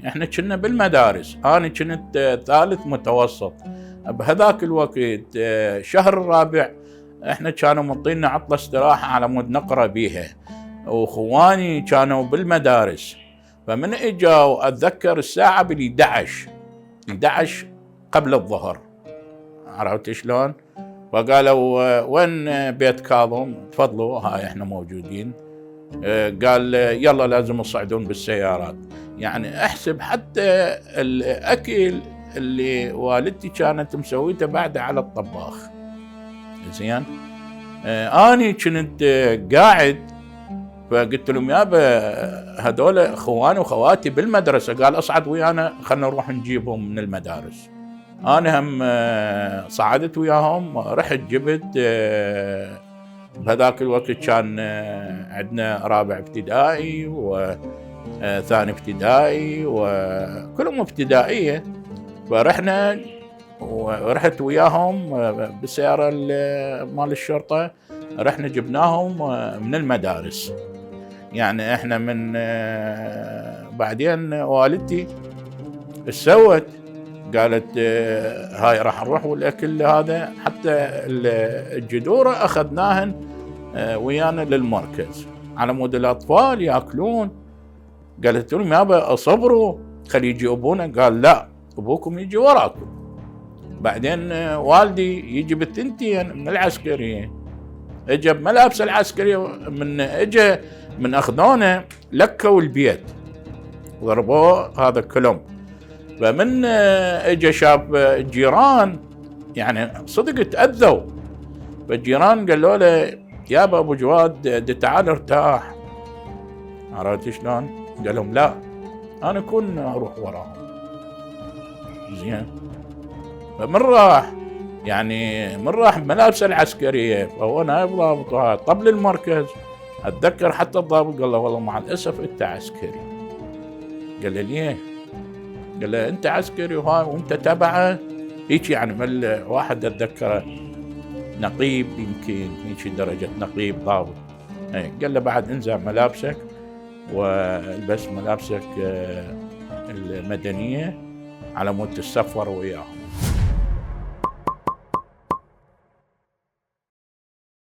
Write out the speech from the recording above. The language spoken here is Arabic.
احنا كنا بالمدارس، انا كنت ثالث متوسط بهذاك الوقت. شهر الرابع احنا كانوا منطينا عطله استراحه على مود نقرا بيها، واخواني كانوا بالمدارس. فمن اجوا اتذكر الساعه بال 11 قبل الظهر، عرفت شلون؟ فقالوا وين بيت كاظم؟ تفضلوا هاي احنا موجودين. قال يلا لازم تصعدون بالسيارات. يعني احسب حتى الاكل اللي والدتي كانت مسويته بعد على الطباخ. زين. اني كنت قاعد، فقلت لهم يابا هذول اخواني وخواتي بالمدرسه، قال اصعد ويانا خلنا نروح نجيبهم من المدارس. انا هم صعدت وياهم، رحت جبت. بهذاك الوقت كان عندنا رابع ابتدائي وثاني ابتدائي وكلهم ابتدائيه. فرحنا ورحت وياهم بالسياره مال الشرطه، رحنا جبناهم من المدارس. يعني احنا من بعدين والدتي ايش سوت؟ قالت هاي راح نروح والاكل هذا، حتى الجذوره اخذناهن ويانا للمركز على مود الاطفال ياكلون. قالت لهم يابا اصبروا خلي يجي ابونا. قال لا، ابوكم يجي وراكم. بعدين والدي يجي بالثنتين من العسكريه، اجى بملابس العسكريه، من اجى من اخذونه لكوا البيت ضربوه هذا كلهم. فمن اجى شاف الجيران يعني صدق تاذوا، فالجيران قالوا له يابا ابو جواد تعال ارتاح، عرفت شلون؟ قال لهم لا انا كنا اروح وراهم. زين. فمن راح يعني من راح بملابس العسكريه، فهو نائب ضابط طب للمركز. اتذكر حتى الضابط قال له والله مع الاسف انت عسكري. قال له ليه؟ قال له انت عسكري وهاي وانت تبعه هيك. يعني من واحد اتذكره نقيب، يمكن هيك درجه نقيب ضابط. قال له بعد انزع ملابسك والبس ملابسك المدنيه على مود تسفر وياهم.